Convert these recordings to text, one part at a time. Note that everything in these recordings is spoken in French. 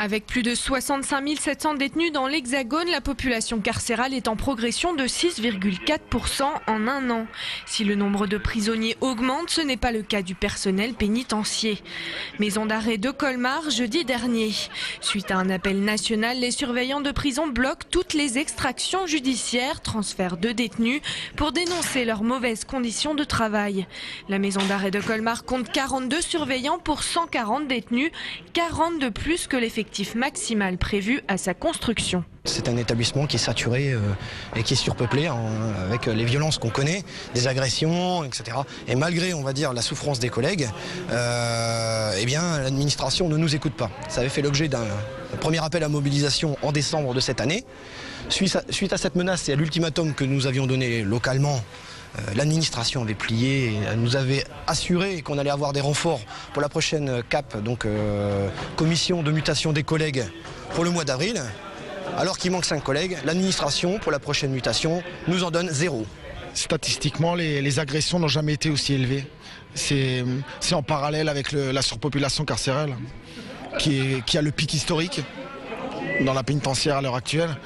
Avec plus de 65 700 détenus dans l'Hexagone, la population carcérale est en progression de 6,4% en un an. Si le nombre de prisonniers augmente, ce n'est pas le cas du personnel pénitentiaire. Maison d'arrêt de Colmar, jeudi dernier. Suite à un appel national, les surveillants de prison bloquent toutes les extractions judiciaires, transferts de détenus, pour dénoncer leurs mauvaises conditions de travail. La maison d'arrêt de Colmar compte 42 surveillants pour 140 détenus, 40 de plus que l'effectif maximal prévu à sa construction. C'est un établissement qui est saturé et qui est surpeuplé avec les violences qu'on connaît, des agressions, etc. Et malgré, on va dire, la souffrance des collègues, eh bien, l'administration ne nous écoute pas. Ça avait fait l'objet d'un premier appel à mobilisation en décembre de cette année. Suite à cette menace et à l'ultimatum que nous avions donné localement, l'administration avait plié et nous avait assuré qu'on allait avoir des renforts pour la prochaine CAP, donc commission de mutation des collègues pour le mois d'avril. Alors qu'il manque 5 collègues, l'administration pour la prochaine mutation nous en donne 0. Statistiquement, les agressions n'ont jamais été aussi élevées. C'est en parallèle avec la surpopulation carcérale qui a le pic historique dans la pénitentiaire à l'heure actuelle.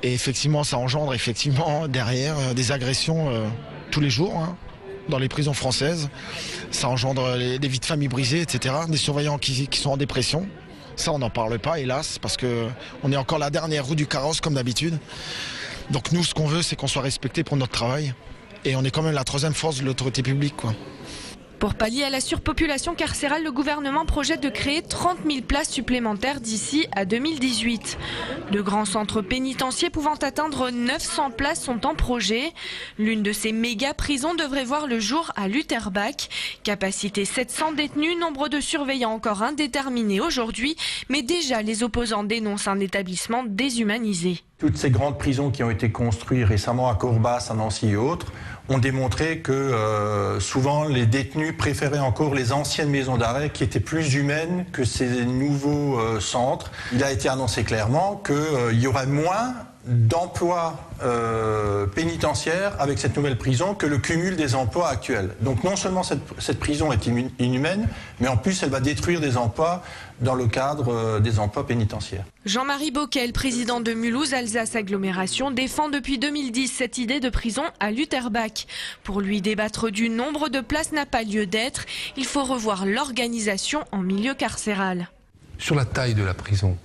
Et effectivement, ça engendre derrière des agressions tous les jours dans les prisons françaises. Ça engendre des vies de famille brisées, etc. Des surveillants qui sont en dépression. Ça, on n'en parle pas, hélas, parce qu'on est encore la dernière roue du carrosse, comme d'habitude. Donc nous, ce qu'on veut, c'est qu'on soit respecté pour notre travail. Et on est quand même la troisième force de l'autorité publique, quoi. Pour pallier à la surpopulation carcérale, le gouvernement projette de créer 30 000 places supplémentaires d'ici à 2018. De grands centres pénitentiaires pouvant atteindre 900 places sont en projet. L'une de ces méga-prisons devrait voir le jour à Lutterbach. Capacité 700 détenus, nombre de surveillants encore indéterminé aujourd'hui. Mais déjà, les opposants dénoncent un établissement déshumanisé. Toutes ces grandes prisons qui ont été construites récemment à Corbas, à Nancy et autres, ont démontré que souvent les détenus préféraient encore les anciennes maisons d'arrêt qui étaient plus humaines que ces nouveaux centres. Il a été annoncé clairement qu'il y aurait moins d'emplois pénitentiaires avec cette nouvelle prison que le cumul des emplois actuels. Donc non seulement cette prison est inhumaine, mais en plus elle va détruire des emplois dans le cadre des emplois pénitentiaires. Jean-Marie Bockel, président de Mulhouse Alsace Agglomération, défend depuis 2010 cette idée de prison à Lutterbach. Pour lui, débattre du nombre de places n'a pas lieu d'être. Il faut revoir l'organisation en milieu carcéral. Sur la taille de la prison,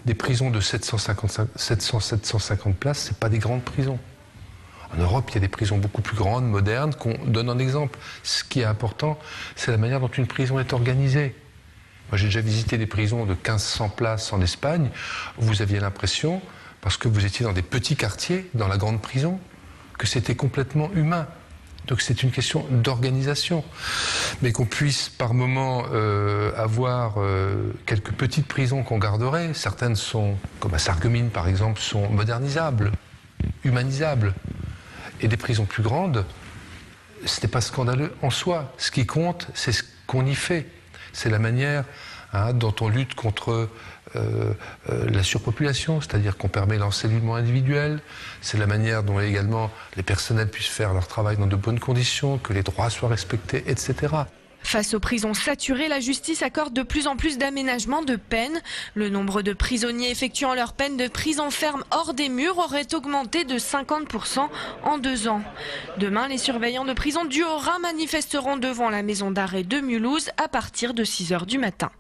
des prisons de 700-750 places, ce n'est pas des grandes prisons. En Europe, il y a des prisons beaucoup plus grandes, modernes, qu'on donne en exemple. Ce qui est important, c'est la manière dont une prison est organisée. Moi, j'ai déjà visité des prisons de 1500 places en Espagne. Vous aviez l'impression, parce que vous étiez dans des petits quartiers, dans la grande prison, que c'était complètement humain. Donc c'est une question d'organisation. Mais qu'on puisse par moment avoir quelques petites prisons qu'on garderait, certaines sont, comme à Sarreguemines par exemple, sont modernisables, humanisables. Et des prisons plus grandes, ce n'est pas scandaleux en soi. Ce qui compte, c'est ce qu'on y fait. C'est la manière dont on lutte contre la surpopulation, c'est-à-dire qu'on permet l'encellulement individuel. C'est la manière dont également les personnels puissent faire leur travail dans de bonnes conditions, que les droits soient respectés, etc. Face aux prisons saturées, la justice accorde de plus en plus d'aménagements de peine. Le nombre de prisonniers effectuant leur peine de prison ferme hors des murs aurait augmenté de 50% en 2 ans. Demain, les surveillants de prison du Haut-Rhin manifesteront devant la maison d'arrêt de Mulhouse à partir de 6 h du matin.